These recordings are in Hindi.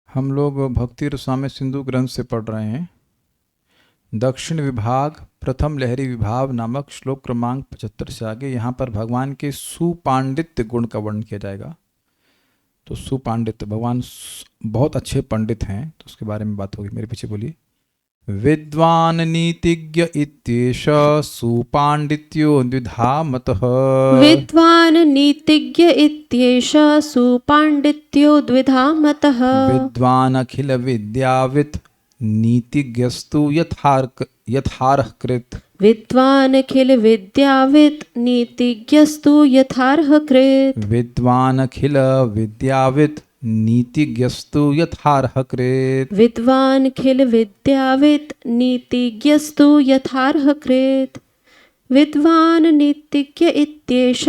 हम लोग भक्ति रसामृत सिंधु ग्रंथ से पढ़ रहे हैं। दक्षिण विभाग प्रथम लहरी विभाग नामक श्लोक क्रमांक 75 से आगे यहाँ पर भगवान के सुपांडित्य गुण का वर्णन किया जाएगा। तो सुपांडित्य, भगवान बहुत अच्छे पंडित हैं, तो उसके बारे में बात होगी। मेरे पीछे बोलिए। विद्वान नीतिज्ञ इत्येष सुपांडित्यो द्विधा मतः। विद्वान नीतिज्ञ इत्येष सुपांडित्यो द्विधा मतः। विद्वान अखिल विद्यावित् नीतिज्ञस्तु यथार्ह कृत। विद्वान अखिल विद्यावित् नीतिज्ञस्तु यथार्ह कृत। विद्वान अखिल विद्यावित् नीतिज्ञस्तु यथार्ह कृत। विद्वान अखिल विद्यावित् नीतिज्ञस्तु यथार्ह कृत। विद्वान नीतिज्ञ इत्येष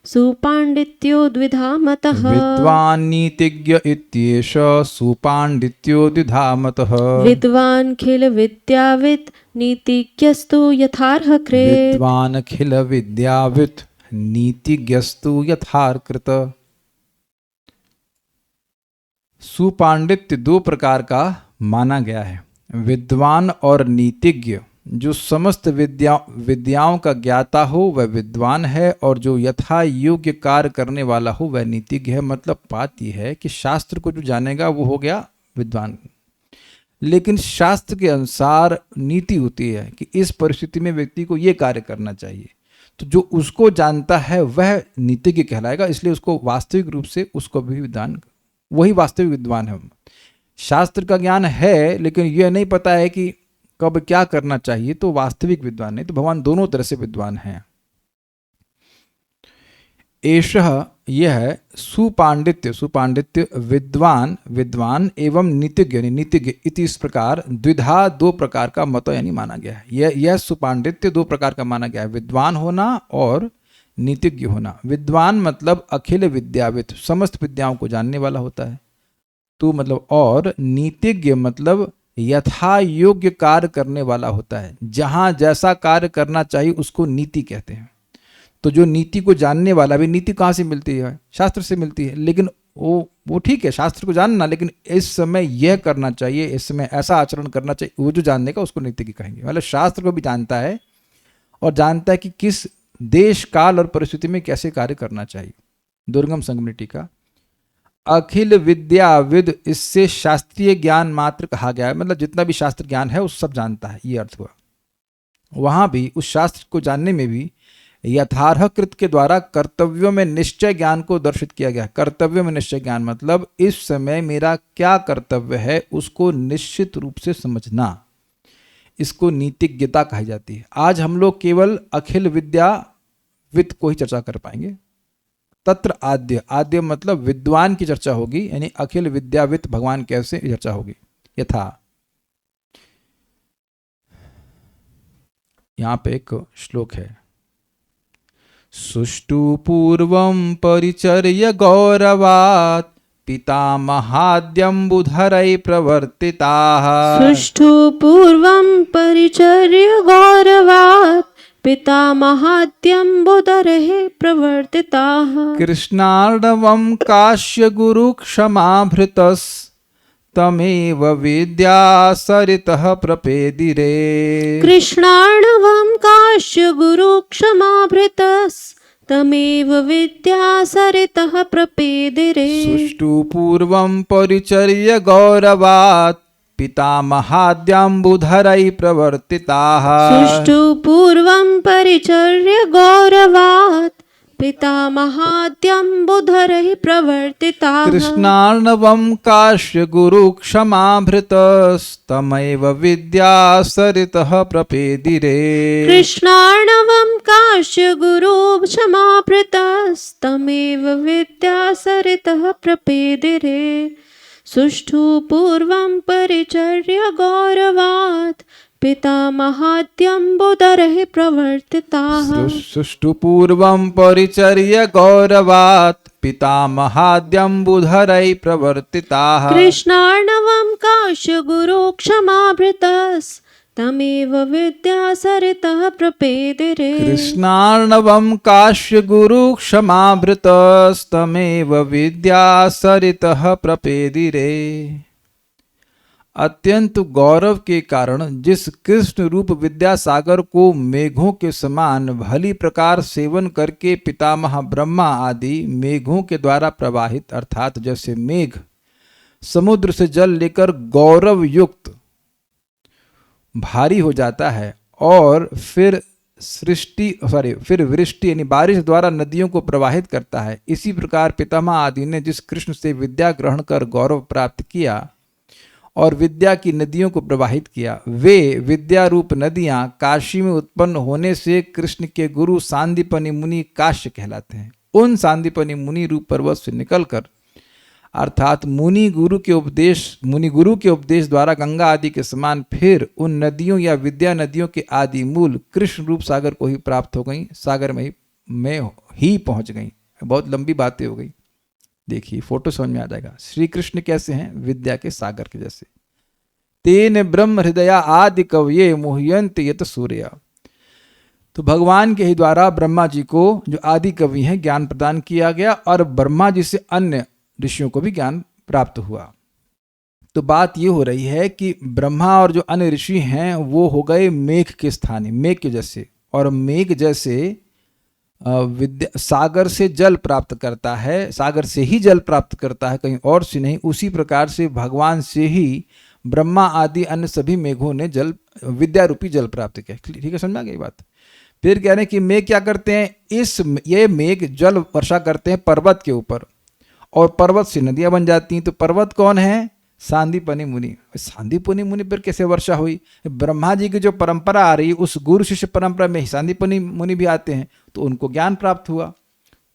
सुपांडित्यो द्विधा मतः। विद्वान नीतिज्ञ इत्येष सुपांडित्यो द्विधा मतः। विद्वान अखिल विद्यावित् नीतिज्ञस्तु यथार्ह कृत। विद्वान अखिल विद्यावित् नीतिज्ञस्तु यथार्ह कृत। सुपांडित्य दो प्रकार का माना गया है। विद्वान और नीतिज्ञ। जो समस्त विद्याओं का ज्ञाता हो वह विद्वान है, और जो यथा योग्य कार्य करने वाला हो वह नीतिज्ञ है। मतलब बात यह है कि शास्त्र को जो जानेगा वो हो गया विद्वान, लेकिन शास्त्र के अनुसार नीति होती है कि इस परिस्थिति में व्यक्ति को ये कार्य करना चाहिए। तो जो उसको जानता है वह नीतिज्ञ कहलाएगा। इसलिए उसको वास्तविक रूप से उसको भी विद्वान, वही वास्तविक विद्वान है। शास्त्र का ज्ञान है लेकिन यह नहीं पता है कि कब क्या करना चाहिए, तो वास्तविक विद्वान नहीं। तो भगवान दोनों तरह से विद्वान हैं। एषः यह है सुपांडित्य। सुपांडित्य विद्वान एवं नीतिज्ञ नीतिज्ञ इति इस प्रकार द्विधा दो प्रकार का मत यानी माना गया है। यह सुपांडित्य दो प्रकार का माना गया है, विद्वान होना और नीतिज्ञ होना। विद्वान मतलब अखिल विद्यावित्, समस्त विद्याओं को जानने वाला होता है तो मतलब, और नीतिज्ञ मतलब यथा योग्य कार्य करने वाला होता है। जहाँ जैसा कार्य करना चाहिए उसको नीति कहते हैं। तो जो नीति को जानने वाला, भी नीति कहाँ से मिलती है? शास्त्र से मिलती है। लेकिन वो ठीक है शास्त्र को जानना, लेकिन इस समय यह करना चाहिए, इस समय ऐसा आचरण करना चाहिए, वो जो जानने का उसको नीति की कहेंगे। मतलब शास्त्र को भी जानता है और जानता है कि किस देश काल और परिस्थिति में कैसे कार्य करना चाहिए। दुर्गम संगम टीका। अखिल विद्याविद, इससे शास्त्रीय ज्ञान मात्र कहा गया है। मतलब जितना भी शास्त्र ज्ञान है उस सब जानता है, ये अर्थ हुआ। वहां भी उस शास्त्र को जानने में भी यथार्ह कृत के द्वारा कर्तव्यों में निश्चय ज्ञान को दर्शित किया गया। कर्तव्यों में निश्चय ज्ञान मतलब इस समय मेरा क्या कर्तव्य है उसको निश्चित रूप से समझना, इसको नीतिज्ञता कही जाती है। आज हम लोग केवल अखिल विद्यावित को ही चर्चा कर पाएंगे। तत्र आद्य मतलब विद्वान की चर्चा होगी, यानी अखिल विद्यावित भगवान कैसे चर्चा होगी। यथा यहां पे एक श्लोक है। सुष्टु पूर्वं परिचर्य गौरवात् पितामहाद्यम्बुधरै प्रवर्तिताः। सुष्ठु पूर्वं परिचर्य गौरवात् पितामहाद्यम्बुधरैः प्रवर्तिताः। कृष्णार्णवं काश्य गुरु क्षमाभृतस् तमेव विद्यासरितः प्रपेदिरे। कृष्णार्णवं काश्य गुरु क्षमाभृतस् तमेव विद्यासरितः प्रपेदिरे। सुष्टु पूर्वं परिचर्य गौरवात् पितामहाद्यम्बुधरै प्रवर्तिताः। सुष्ठु पूर्वं परिचर्य गौरवात् पितामहाद्यम्बुधरैः प्रवर्तिताः। कृष्णार्णवं काश्य गुरु क्षमाभृतस्तमैव विद्यासरितः प्रपेदिरे। कृष्णार्णवं काश्य गुरु क्षमाभृतस्तमेव विद्यासरितः प्रपेदिरे। सुष्ठु पूर्वं परिचर्य गौरवात् पितामहाद्यम्बुधरैः प्रवर्तिताः। सुष्ठु पूर्वं परिचर्य गौरवात् पितामहाद्यम्बुधरै प्रवर्तिताः। कृष्णार्णवं काश्य गुरु क्षमाभृतस् तमेव विद्यासरितः प्रपेदिरे। कृष्णार्णवं काश्य गुरु क्षमाभृतस्तमेव विद्यासरितः प्रपेदिरे। अत्यंत गौरव के कारण जिस कृष्ण रूप विद्या सागर को मेघों के समान भली प्रकार सेवन करके पितामह ब्रह्मा आदि मेघों के द्वारा प्रवाहित, अर्थात जैसे मेघ समुद्र से जल लेकर गौरव युक्त भारी हो जाता है और फिर फिर वृष्टि यानी बारिश द्वारा नदियों को प्रवाहित करता है, इसी प्रकार पितामह आदि ने जिस कृष्ण से विद्या ग्रहण कर गौरव प्राप्त किया और विद्या की नदियों को प्रवाहित किया, वे विद्या रूप नदियां काशी में उत्पन्न होने से कृष्ण के गुरु सांदीपनि मुनि काश्य कहलाते हैं। उन सांदीपनि मुनि रूप पर्वत से निकलकर अर्थात मुनि गुरु के उपदेश द्वारा गंगा आदि के समान फिर उन नदियों या विद्या नदियों के आदि मूल कृष्ण रूप सागर को ही प्राप्त हो गई, सागर में ही पहुंच गई। बहुत लंबी बातें हो गई, देखिए फोटो समझ में आ जाएगा। श्री कृष्ण कैसे हैं? विद्या के सागर के जैसे। तेन ब्रह्म हृदया आदि कवये मोहयंत यत सूर्य। तो भगवान के ही द्वारा ब्रह्मा जी को जो आदि कवि हैं ज्ञान प्रदान किया गया और ब्रह्मा जी से अन्य ऋषियों को भी ज्ञान प्राप्त हुआ। तो बात ये हो रही है कि ब्रह्मा और जो अन्य ऋषि हैं वो हो गए मेघ के स्थानी, मेघ के जैसे, और मेघ जैसे विद्या सागर से जल प्राप्त करता है, सागर से ही जल प्राप्त करता है, कहीं और से नहीं। उसी प्रकार से भगवान से ही ब्रह्मा आदि अन्य सभी मेघों ने जल विद्या रूपी जल प्राप्त किया। ठीक है, समझा गई बात। फिर कह रहे हैं कि मेघ क्या करते हैं, ये मेघ जल वर्षा करते हैं पर्वत के ऊपर और पर्वत से नदियां बन जाती हैं। तो पर्वत कौन है? सांदीपनि मुनि। सांदीपनि मुनि पर कैसे वर्षा हुई? ब्रह्मा जी की जो परंपरा आ रही है उस गुरु शिष्य परंपरा में सांदीपनि मुनि भी आते हैं, तो उनको ज्ञान प्राप्त हुआ।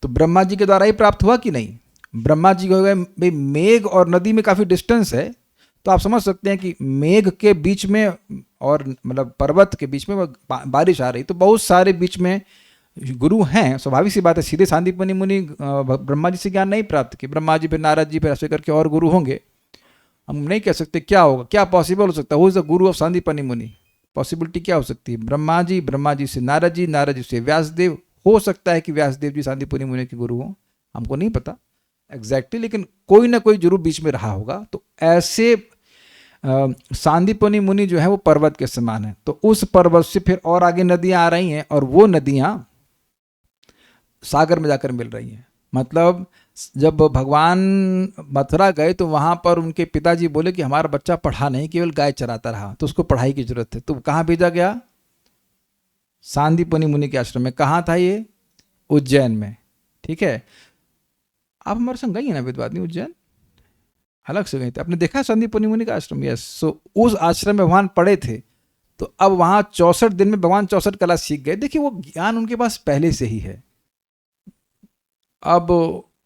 तो ब्रह्मा जी के द्वारा ही प्राप्त हुआ कि नहीं? ब्रह्मा जी हो गए भाई, मेघ और नदी में काफ़ी डिस्टेंस है, तो आप समझ सकते हैं कि मेघ के बीच में और मतलब पर्वत के बीच में बारिश आ रही, तो बहुत सारे बीच में गुरु हैं, स्वाभाविक सी बात है। सीधे सांदीपनि मुनि ब्रह्मा जी से ज्ञान नहीं प्राप्त किए, ब्रह्मा जी फिर नारद जी फिर ऐसे करके और गुरु होंगे। हम नहीं कह सकते क्या होगा, क्या पॉसिबल हो सकता है। Who is the Guru of Sandipani मुनि? पॉसिबिलिटी क्या हो सकती है? ब्रह्मा जी से नारद जी से व्यासदेव। हो सकता है कि व्यासदेव जी सांदीपनि मुनि के गुरु हों, हमको नहीं पता एग्जैक्टली, लेकिन कोई ना कोई जरूर बीच में रहा होगा। तो ऐसे सांदीपनि मुनि जो है वो पर्वत के समान है। तो उस पर्वत से फिर और आगे नदियां आ रही हैं और वो नदियां सागर में जाकर मिल रही हैं। मतलब जब भगवान मथुरा गए तो वहाँ पर उनके पिताजी बोले कि हमारा बच्चा पढ़ा नहीं, केवल गाय चराता रहा, तो उसको पढ़ाई की जरूरत है। तो कहाँ भेजा गया? सांदीपनि मुनि के आश्रम में। कहाँ था ये? उज्जैन में। ठीक है, आप हमारे संग गई है ना विद्वानी उज्जैन? अलग से गए थे, आपने देखा सांदीपनि मुनि का आश्रम? यस। सो उस आश्रम में भगवान पढ़े थे, तो अब वहाँ 64 दिन में भगवान 64 कला सीख गए। देखिए वो ज्ञान उनके पास पहले से ही है। अब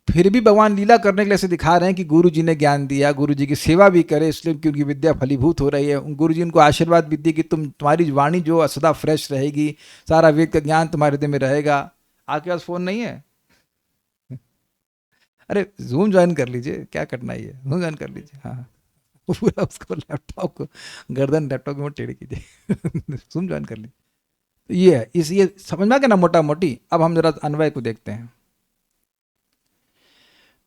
फिर भी भगवान लीला करने के लिए ऐसे दिखा रहे हैं कि गुरु जी ने ज्ञान दिया, गुरु जी की सेवा भी करे, इसलिए कि उनकी विद्या फलीभूत हो रही है। गुरु जी उनको आशीर्वाद भी दिए कि तुम्हारी वाणी जो सदा फ्रेश रहेगी, सारा वेद का ज्ञान तुम्हारे हृदय में रहेगा। आपके पास फ़ोन नहीं है? अरे जूम ज्वाइन कर लीजिए, क्या कठिनाई है, जूम ज्वाइन कर लीजिए। हाँ, पूरा उसको लैपटॉप को गर्दन लैपटॉप की टेढ़ी कीजिए, जूम ज्वाइन कर लीजिए। ये है, ये समझ में आ गया ना मोटा मोटी। अब हम जरा अन्वय को देखते हैं।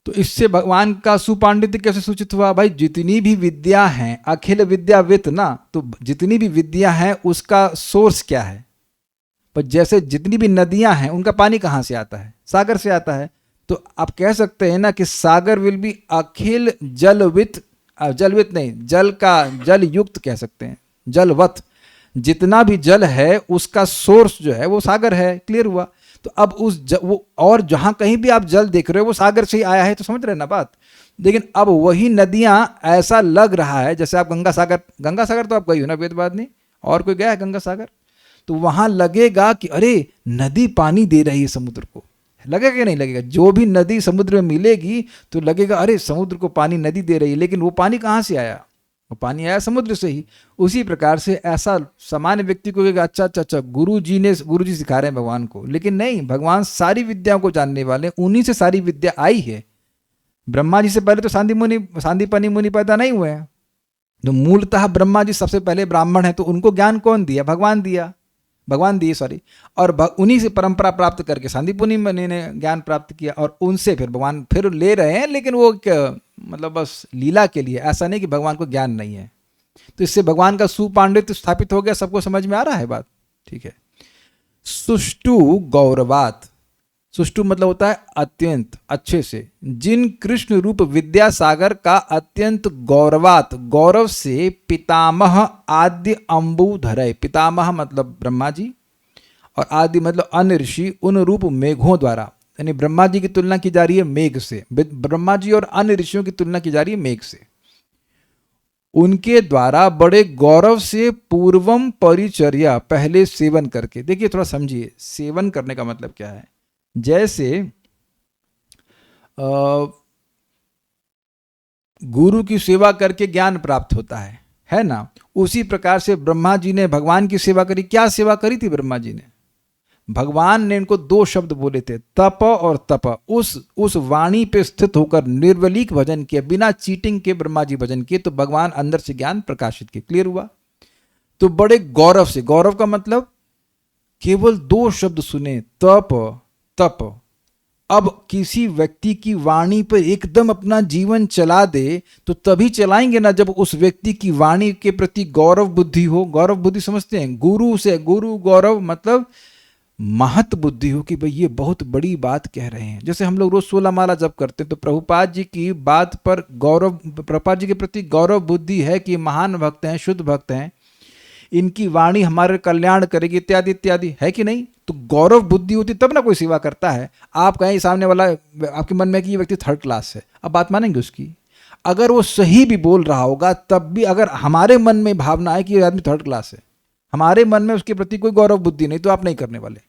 तो इससे भगवान का सुपांडित्य कैसे सूचित हुआ? भाई जितनी भी विद्या हैं, अखिल विद्यावित ना, तो जितनी भी विद्या है उसका सोर्स क्या है? पर जैसे जितनी भी नदियां हैं उनका पानी कहाँ से आता है? सागर से आता है। तो आप कह सकते हैं ना कि सागर विल बी अखिल जलवित, जलवित नहीं, जल का जल युक्त कह सकते हैं, जलवत। जितना भी जल है उसका सोर्स जो है वो सागर है। क्लियर हुआ? तो अब वो और जहां कहीं भी आप जल देख रहे हो वो सागर से ही आया है, तो समझ रहे हैं ना बात। लेकिन अब वही नदियां ऐसा लग रहा है जैसे आप गंगा सागर तो आप गई हो ना वेदवादिनी, और कोई गया है गंगा सागर? तो वहां लगेगा कि अरे नदी पानी दे रही है समुद्र को, लगेगा कि नहीं लगेगा? जो भी नदी समुद्र में मिलेगी तो लगेगा अरे समुद्र को पानी नदी दे रही है, लेकिन वो पानी कहाँ से आया? वो पानी आया समुद्र से ही। उसी प्रकार से ऐसा सामान्य व्यक्ति को कहेगा अच्छा गुरु जी सिखा रहे हैं भगवान को, लेकिन नहीं, भगवान सारी विद्याओं को जानने वाले, उन्हीं से सारी विद्या आई है। ब्रह्मा जी से पहले तो सांदीपनि मुनि पैदा नहीं हुए हैं। तो मूलतः ब्रह्मा जी सबसे पहले ब्राह्मण है, तो उनको ज्ञान कौन दिया? भगवान दिए सॉरी। और उन्हीं से परंपरा प्राप्त करके सांदीपनि मुनि ने ज्ञान प्राप्त किया, और उनसे फिर भगवान फिर ले रहे हैं, लेकिन वो मतलब बस लीला के लिए, ऐसा नहीं कि भगवान को ज्ञान नहीं है। तो इससे भगवान का सुपांडित्य स्थापित हो गया। सबको समझ में आ रहा है बात? ठीक है। सुष्टु गौरवात, सुष्टु मतलब होता है अत्यंत अच्छे से। जिन कृष्ण रूप विद्यासागर का अत्यंत गौरवात, गौरव से पितामह आद्य अंबुधरय, पितामह मतलब ब्रह्मा जी और आदि मतलब अन्य ऋषि, उन रूप मेघों द्वारा, यानी ब्रह्मा जी की तुलना की जा रही है मेघ से, ब्रह्मा जी और अन्य ऋषियों की तुलना की जा रही है मेघ से, उनके द्वारा बड़े गौरव से पूर्वम परिचर्या, पहले सेवन करके। देखिए थोड़ा समझिए, सेवन करने का मतलब क्या है। जैसे गुरु की सेवा करके ज्ञान प्राप्त होता है ना, उसी प्रकार से ब्रह्मा जी ने भगवान की सेवा करी। क्या सेवा करी थी ब्रह्मा जी ने? भगवान ने इनको दो शब्द बोले थे, तप और तप। उस वाणी पे स्थित होकर निर्वलीक भजन किया, बिना चीटिंग के ब्रह्मा जी भजन किए, तो भगवान अंदर से ज्ञान प्रकाशित किए। क्लियर हुआ? तो बड़े गौरव से, गौरव का मतलब केवल दो शब्द सुने, तप तप। अब किसी व्यक्ति की वाणी पर एकदम अपना जीवन चला दे तो तभी चलाएंगे ना जब उस व्यक्ति की वाणी के प्रति गौरव बुद्धि हो। गौरव बुद्धि समझते हैं? गुरु से, गुरु गौरव मतलब महत बुद्धि हो कि भाई ये बहुत बड़ी बात कह रहे हैं। जैसे हम लोग रोज 16 माला जप करते हैं तो प्रभुपाद जी की बात पर गौरव, प्रभुपाद जी के प्रति गौरव बुद्धि है कि महान भक्त हैं, शुद्ध भक्त हैं, इनकी वाणी हमारे कल्याण करेगी, इत्यादि इत्यादि, है कि नहीं? तो गौरव बुद्धि होती तब ना कोई सेवा करता है। आप कहें सामने वाला, आपके मन में कि ये व्यक्ति थर्ड क्लास है, अब बात मानेंगे उसकी? अगर वो सही भी बोल रहा होगा तब भी अगर हमारे मन में भावना है कि ये आदमी थर्ड क्लास है, हमारे मन में उसके प्रति कोई गौरव बुद्धि नहीं, तो आप नहीं करने वाले।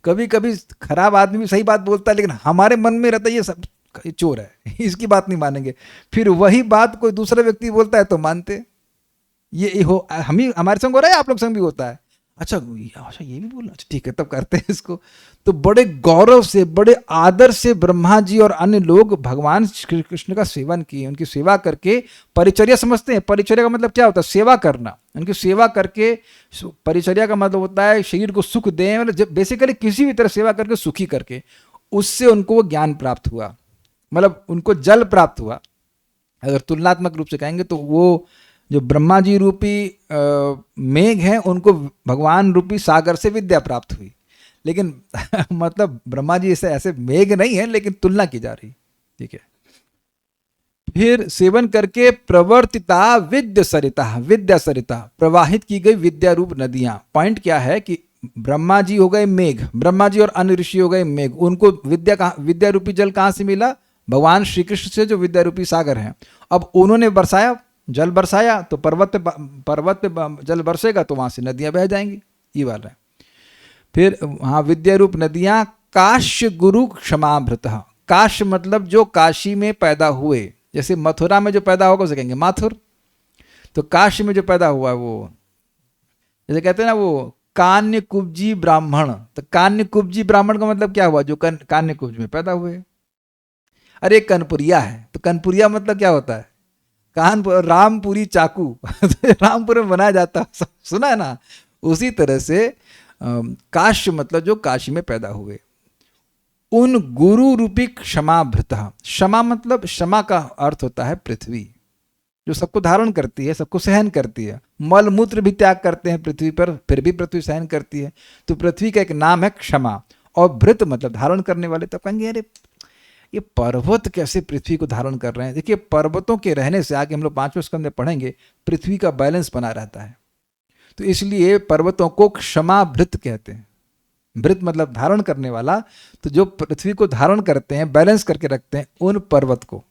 कभी कभी खराब आदमी भी सही बात बोलता है, लेकिन हमारे मन में रहता है ये सब चोर है, इसकी बात नहीं मानेंगे। फिर वही बात कोई दूसरा व्यक्ति बोलता है तो मानते। ये हो हम ही, हमारे संग हो रहा है, आप लोग संग भी होता है। अच्छा ये भी बोलना, अच्छा ठीक है, तब करते हैं इसको। तो बड़े गौरव से, बड़े आदर से ब्रह्मा जी और अन्य लोग भगवान श्री कृष्ण का सेवन किए। उनकी सेवा करके परिचर्या समझते हैं? परिचर्या का मतलब क्या होता है? सेवा करना। उनकी सेवा करके, परिचर्या का मतलब होता है शरीर को सुख दें, मतलब बेसिकली किसी भी तरह सेवा करके, सुखी करके, उससे उनको ज्ञान प्राप्त हुआ, मतलब उनको जल प्राप्त हुआ। अगर तुलनात्मक रूप से कहेंगे तो वो जो ब्रह्मा जी रूपी मेघ हैं, उनको भगवान रूपी सागर से विद्या प्राप्त हुई। लेकिन मतलब ब्रह्मा जी ऐसे मेघ नहीं है, लेकिन तुलना की जा रही। ठीक है। फिर सेवन करके प्रवर्तिता विद्या सरिता, विद्या सरिता प्रवाहित की गई विद्या रूप नदियां। पॉइंट क्या है कि ब्रह्मा जी हो गए मेघ, ब्रह्मा जी और अन्य ऋषि हो गए मेघ। उनको विद्या रूपी जल कहां से मिला? भगवान श्री कृष्ण से, जो विद्या रूपी सागर है। अब उन्होंने बरसाया, जल बरसाया, तो पर्वत पे जल बरसेगा तो वहां से नदियां बह जाएंगी, ये बात है। फिर वहां विद्या रूप नदियां काश्य गुरु क्षमाभृत। काश्य मतलब जो काशी में पैदा हुए, जैसे मथुरा में जो पैदा होगा उसे कहेंगे माथुर, तो काशी में जो पैदा हुआ वो, जैसे कहते हैं ना वो कान्य कुब्जी ब्राह्मण, तो कान्य कुब्जी ब्राह्मण का मतलब क्या हुआ? जो कान्य कुब्ज में पैदा हुए। अरे कनपुरिया है, तो कनपुरिया मतलब क्या होता है? कानपुर, रामपुरी चाकू रामपुर में बनाया जाता, सुना है ना? उसी तरह से काश्य मतलब जो काशी में पैदा हुए। उन गुरु रूपी क्षमाभृत, क्षमा मतलब, क्षमा का अर्थ होता है पृथ्वी, जो सबको धारण करती है, सबको सहन करती है। मल मूत्र भी त्याग करते हैं पृथ्वी पर, फिर भी पृथ्वी सहन करती है। तो पृथ्वी का एक नाम है क्षमा। और भृत मतलब धारण करने वाले। तब कहेंगे अरे ये पर्वत कैसे पृथ्वी को धारण कर रहे हैं? देखिए पर्वतों के रहने से, आगे हम लोग 5वें स्कंद में पढ़ेंगे, पृथ्वी का बैलेंस बना रहता है। तो इसलिए पर्वतों को क्षमा भृत कहते हैं। भृत मतलब धारण करने वाला। तो जो पृथ्वी को धारण करते हैं, बैलेंस करके रखते हैं, उन पर्वत को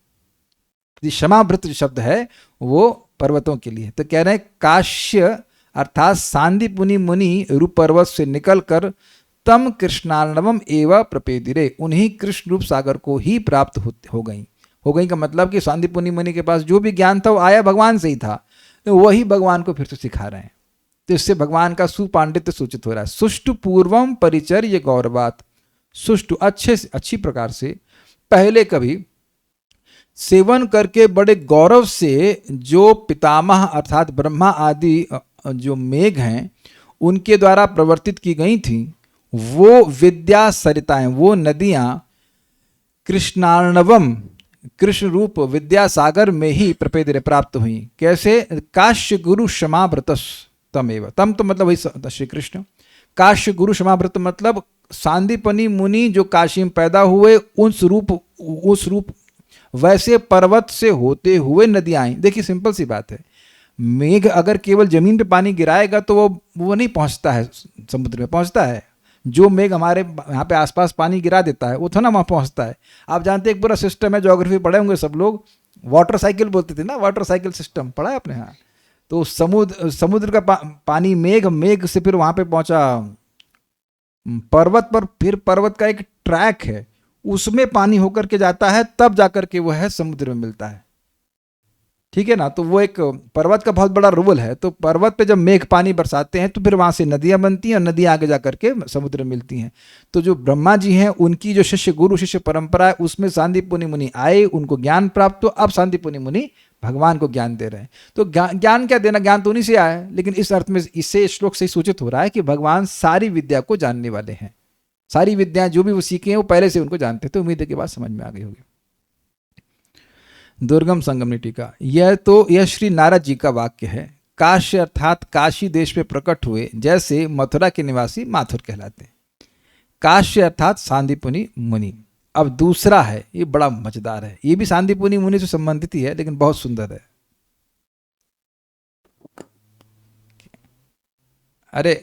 क्षमा भृत जो शब्द है वो पर्वतों के लिए। तो कह रहे हैं काश्य अर्थात सांदीपुनि मुनि रूप पर्वत से निकलकर तम कृष्णार्णवम एवं प्रपेदिरे, उन्हीं कृष्ण रूप सागर को ही प्राप्त हो गई का मतलब कि सांदीपुनि मुनि के पास जो भी ज्ञान था वो आया भगवान से ही था, तो वही भगवान को फिर से सिखा रहे हैं। तो इससे भगवान का सुपांडित्य सूचित हो रहा है। सुष्टु पूर्वम परिचर्य गौरवात, सुष्टु अच्छी प्रकार से पहले कभी सेवन करके बड़े गौरव से जो पितामह अर्थात ब्रह्मा आदि जो मेघ हैं उनके द्वारा प्रवर्तित की गई थी, वो विद्या सरिताएं, वो नदियां कृष्णार्णवम, कृष्ण रूप विद्यासागर में ही प्रपेदरे प्राप्त हुई। कैसे? काश्य गुरु क्षमाव्रतस तमेव, तम तो मतलब वही श्री कृष्ण। काश्य गुरु क्षमाव्रत मतलब सांदीपनी मुनि जो काशी में पैदा हुए, उस रूप वैसे पर्वत से होते हुए नदियां आई। देखिए सिंपल सी बात है, मेघ अगर केवल जमीन पे पानी गिराएगा तो वो नहीं पहुंचता है, समुद्र में पहुंचता है। जो मेघ हमारे यहाँ पे आसपास पानी गिरा देता है वो थोड़ा ना वहाँ पहुँचता है। आप जानते हैं एक पूरा सिस्टम है, ज्योग्राफी पढ़े होंगे सब लोग, वाटर साइकिल बोलते थे ना, वाटर साइकिल सिस्टम पढ़ा है आपने? यहाँ तो समुद्र का पानी मेघ से फिर वहाँ पे पहुँचा पर्वत पर, फिर पर्वत का एक ट्रैक है, उसमें पानी होकर के जाता है, तब जाकर के वो है समुद्र में मिलता है। ठीक है ना? तो वो एक पर्वत का बहुत बड़ा रोल है। तो पर्वत पे जब मेघ पानी बरसाते हैं तो फिर वहां से नदियां बनती हैं और नदियां आगे जाकर के समुद्र में मिलती हैं। तो जो ब्रह्मा जी हैं उनकी जो शिष्य गुरु शिष्य परंपरा है उसमें सांदीपनि मुनि आए, उनको ज्ञान प्राप्त हो, अब सांदीपनि मुनि भगवान को ज्ञान दे रहे हैं। तो ज्ञान क्या देना, ज्ञान तो उन्हीं से आया है, लेकिन इस अर्थ में इससे श्लोक से सूचित हो रहा है कि भगवान सारी विद्या को जानने वाले हैं। सारी विद्याएं जो भी वो सीखे हैं वो पहले से उनको जानते थे। उम्मीद है कि बात समझ में आ गई होगी। दुर्गम संगमनी टीका। यह श्री नारद जी का वाक्य है। काशी अर्थात काशी देश में प्रकट हुए, जैसे मथुरा के निवासी माथुर कहलाते हैं। काशी अर्थात सांदीपनि मुनि। अब दूसरा है, ये बड़ा मजेदार है, ये भी सांदीपनि मुनि से संबंधित ही है लेकिन बहुत सुंदर है। अरे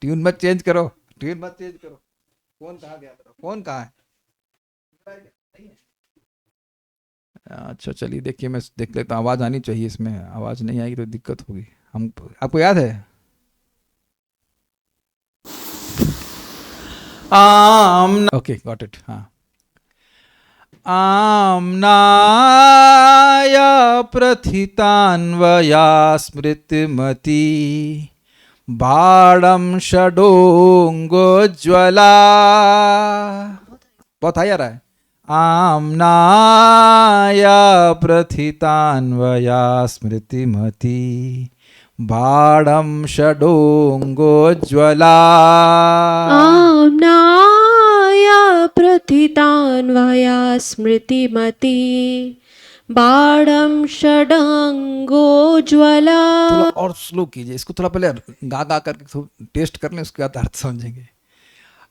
ट्यून मत चेंज करो, ट्यून मत चेंज करो। फोन कहाँ गया? फोन कहाँ है? अच्छा चलिए देखिए, मैं देख लेता हूँ, आवाज़ आनी चाहिए इसमें, आवाज़ नहीं आएगी तो दिक्कत होगी। हम आपको याद है? Okay got it. हाँ, आम्नाय प्रथितान्वया स्मृतिमती बाणं षडोंगोज्ज्वला। बहुत हाई आ रहा है। आम्नाय प्रथितान्वया स्मृतिमती बाणं षडोंगोज्ज्वला। आम्नाय प्रथितान्वया स्मृतिमती बाणं षडंगोज्ज्वला। थोड़ा और स्लो कीजिए इसको, थोड़ा पहले गा करके टेस्ट कर लें, उसके बाद अर्थ समझेंगे।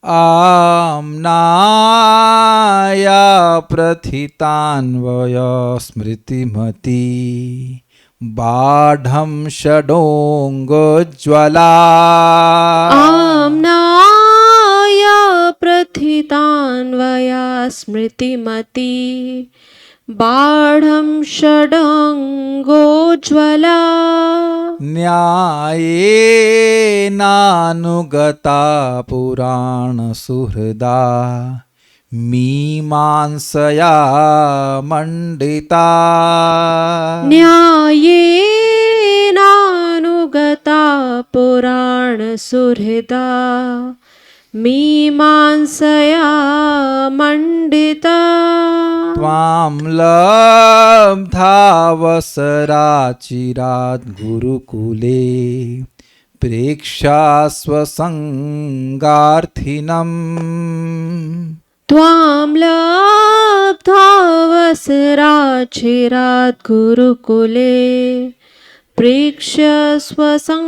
आम्नाय प्रथितान्वया स्मृतिमती बाढं षडोंगोज्ज्वला। आम्नाय प्रथितान्वया स्मृतिमती बाढं षडंगोज्ज्वला। न्यायेनानुगता पुराणसुहृदा मीमांसया मंडिता। न्यायेनानुगता पुराणसुहृदा मीमांसया मंडिता। त्वां लब्धावसराचिरात् गुरुकुले प्रेक्ष्यास्वसंगार्थिनम्। त्वां लब्धावसराचिरात् गुरुकुले प्रेक्ष्य स्वसंगार्थिनम्।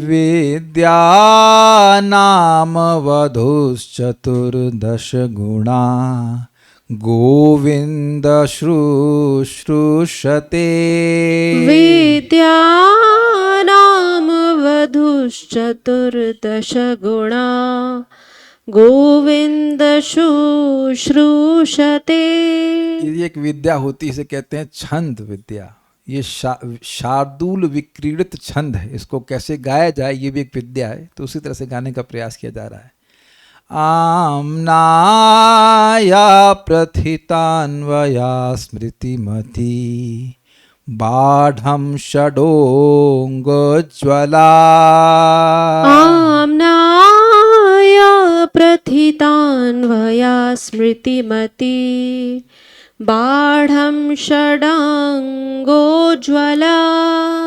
विद्यानामवधूश्चतुर्दश गुणा गोविन्द शुश्रूषते। विद्यानामवधूश्चतुर्दश गुणा गोविंद शुश्रूषते। ये एक विद्या होती है, इसे कहते हैं छंद विद्या। ये शार्दूल विक्रीडित छंद है, इसको कैसे गाया जाए ये भी एक विद्या है। तो उसी तरह से गाने का प्रयास किया जा रहा है। आम्नाय प्रथितान्वया स्मृतिमती बाढं षडोंगोज्ज्वला। आम्नाय प्रथितान्वया स्मृतिमती बाढं षडंगोज्ज्वला।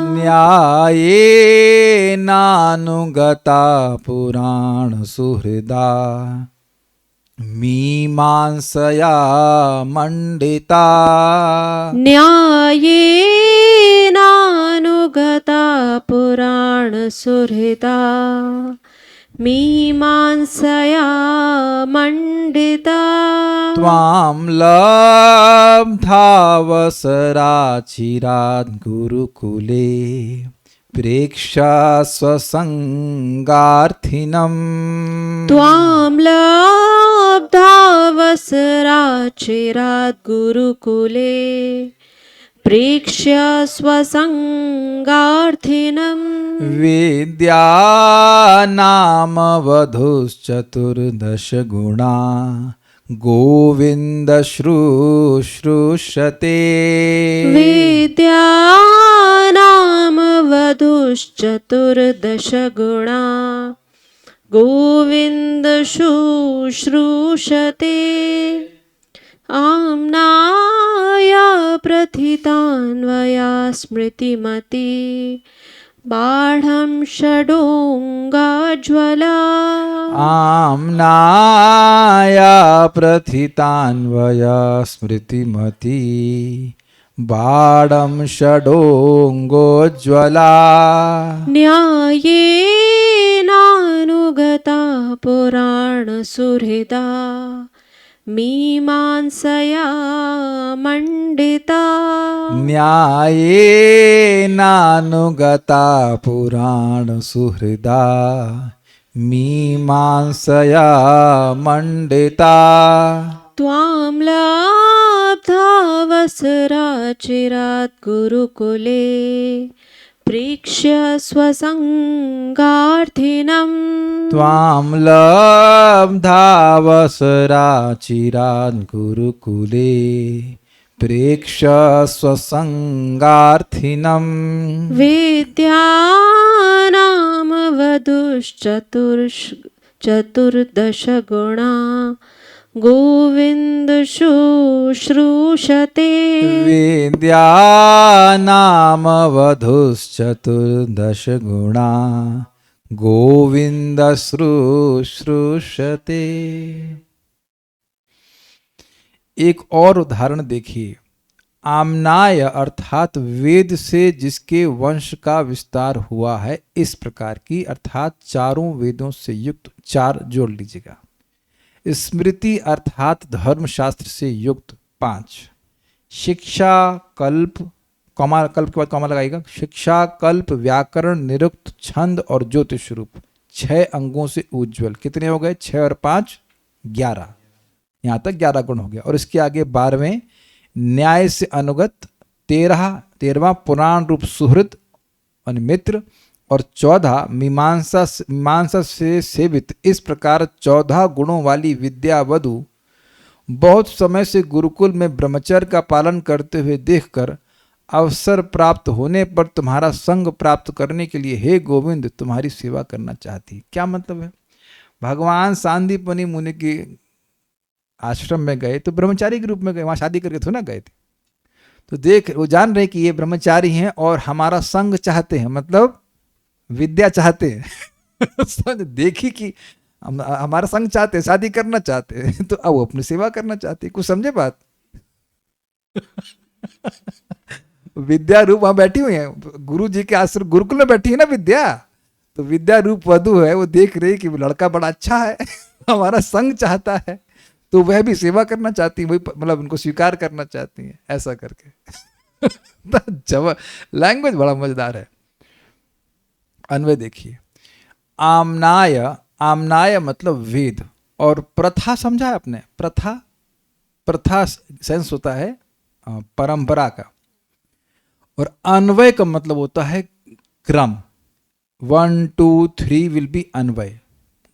न्यायेनानुगता पुराणसुहृदा मीमांसया मंडिता न्यायेनानुगता पुराणसुहृदा मीमांसया मंडिता त्वां लब्धावसराचिरात् गुरुकुले प्रेक्षा स्वसंगार्थिनम् त्वां लब्धावसराचिरात् गुरुकुले प्रेक्ष्य स्वसंगार्थिनम् विद्यानामवधूश्चतुर्दश गुणा गोविन्द शुश्रूषते विद्यानामवधूश्चतुर्दश गुणा गोविन्द शुश्रूषते आम्नाया प्रथितान्वया स्मृतिमती बाढं षडोङ्गाज्वला आम्नाया प्रथितान्वया स्मृतिमती बाणं षडोङ्गोज्ज्वला न्यायेनानुगता पुराणसुहृदा मीमांसया मंडिता न्यायेनानुगता पुराणसुहृदा मीमांसया मंडिता त्वां लब्धावसराचिरात् गुरुकुले प्रेक्ष्य स्वसंगार्थिनम् त्वां लब्धावसराचिरात् गुरुकुले प्रेक्ष्य स्वसंगार्थिनम् चतुर्दश गुणा गोविन्द शुश्रूषते विद्यानामवधूश्चतुर्दश गुणा गोविन्द शुश्रूषते। एक और उदाहरण देखिए। आम्नाय अर्थात वेद से जिसके वंश का विस्तार हुआ है, इस प्रकार की अर्थात चारों वेदों से युक्त, चार जोड़ लीजिएगा। स्मृति अर्थात धर्मशास्त्र से युक्त 5। शिक्षा कल्प, कॉमा, कल्प के बाद कॉमा लगाइएगा। शिक्षा कल्प व्याकरण निरुक्त छंद और ज्योतिष रूप 6 अंगों से उज्ज्वल। कितने हो गए? 6 और 5 11। यहाँ तक 11 गुण हो गया। और इसके आगे 12वें न्याय से अनुगत, 13वां पुराण रूप सुहृद और मित्र, और 14 मीमांसा से सेवित। इस प्रकार 14 गुणों वाली विद्या वधु बहुत समय से गुरुकुल में ब्रह्मचर्य का पालन करते हुए देखकर अवसर प्राप्त होने पर तुम्हारा संग प्राप्त करने के लिए हे गोविंद तुम्हारी सेवा करना चाहती। क्या मतलब है? भगवान सांदीपनि मुनि के आश्रम में गए तो ब्रह्मचारी के रूप में गए, वहां शादी करके थोड़ा ना गए थे। तो देख, वो जान रहे कि ये ब्रह्मचारी हैं और हमारा संग चाहते हैं, मतलब विद्या चाहते हैं। देखी कि हमारा संग चाहते हैं, शादी करना चाहते हैं, तो अब वो अपनी सेवा करना चाहते हैं। कुछ समझे बात? विद्या रूप वहां बैठी हुई है, गुरु जी के आश्रम गुरुकुल में बैठी है ना विद्या। तो विद्या रूप वधु है, वो देख रही कि लड़का बड़ा अच्छा है, हमारा संग चाहता है, तो वह भी सेवा करना चाहती है, वही मतलब उनको स्वीकार करना चाहती है, ऐसा करके। लैंग्वेज बड़ा मजेदार है। अन्वय देखिए। आम्नाय, आम्नाय मतलब वेद, और प्रथा समझा है आपने? प्रथा सेंस होता है परंपरा का, और अन्वय का मतलब होता है क्रम। 1 2 3 विल बी अन्वय।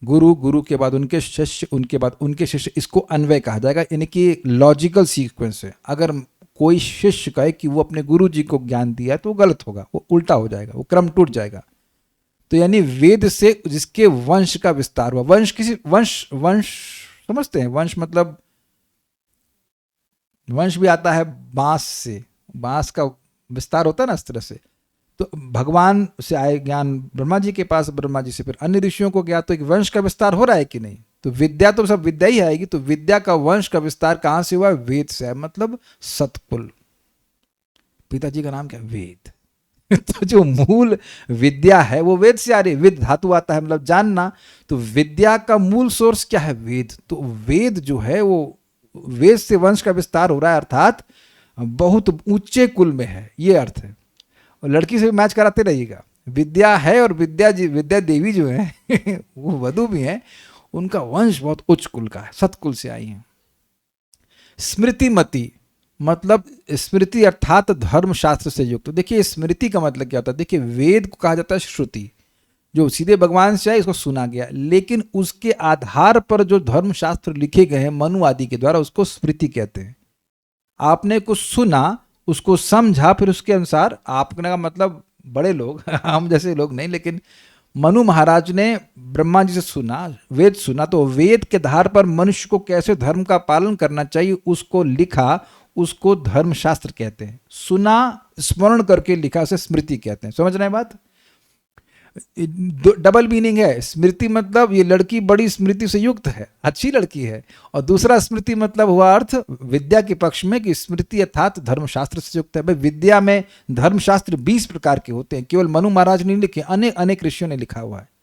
गुरु के बाद उनके शिष्य, उनके बाद उनके शिष्य, इसको अन्वय कहा जाएगा। यानी कि लॉजिकल सीक्वेंस है। अगर कोई शिष्य कहे कि वो अपने गुरु जी को ज्ञान दिया तो वो गलत होगा, वो उल्टा हो जाएगा, वो क्रम टूट जाएगा। तो यानी वेद से जिसके वंश का विस्तार हुआ। वंश किसी वंश समझते हैं? वंश मतलब वंश भी आता है बांस से, बांस का विस्तार होता है ना इस तरह से। तो भगवान से आए ज्ञान ब्रह्मा जी के पास, ब्रह्मा जी से फिर अन्य ऋषियों को गया, तो एक वंश का विस्तार हो रहा है कि नहीं? तो विद्या तो सब विद्या ही आएगी। तो विद्या का वंश का विस्तार कहाँ से हुआ? वेद से है, मतलब सतकुल। पिताजी का नाम क्या? वेद। तो जो मूल विद्या है वो वेद से आ रही है। विद धातु आता है मतलब जानना, तो विद्या का मूल सोर्स क्या है? वेद। तो वेद जो है वो वेद से वंश का विस्तार हो रहा है, अर्थात बहुत ऊंचे कुल में है, ये अर्थ है। और लड़की से भी मैच कराते रहिएगा। विद्या है और विद्या देवी जो है वो वधु भी है, उनका वंश बहुत उच्च कुल का है, सतकुल से आई है। स्मृतिमती मतलब स्मृति अर्थात धर्म शास्त्र से युक्त। देखिए स्मृति का मतलब क्या होता है? देखिए वेद को कहा जाता है श्रुति, जो सीधे भगवान से आए, इसको सुना गया, लेकिन उसके आधार पर जो धर्म शास्त्र लिखे गए हैं मनु आदि के द्वारा, उसको स्मृति कहते हैं। आपने कुछ सुना, उसको समझा, फिर उसके अनुसार आपने का मतलब बड़े लोग हम जैसे लोग नहीं, लेकिन मनु महाराज ने ब्रह्मा जी से सुना, वेद सुना, तो वेद के आधार पर मनुष्य को कैसे धर्म का पालन करना चाहिए उसको लिखा, उसको धर्मशास्त्र कहते हैं। सुना, स्मरण करके लिखा, उसे स्मृति कहते हैं। समझ रहे हैं बात? डबल मीनिंग है। स्मृति मतलब ये लड़की बड़ी स्मृति से युक्त है, अच्छी लड़की है, और दूसरा स्मृति मतलब हुआ अर्थ विद्या के पक्ष में कि स्मृति अर्थात धर्मशास्त्र से युक्त है। भाई विद्या में धर्मशास्त्र 20 प्रकार के होते हैं, केवल मनु महाराज ने लिखे, अनेक अनेक ऋषियों ने लिखा हुआ है।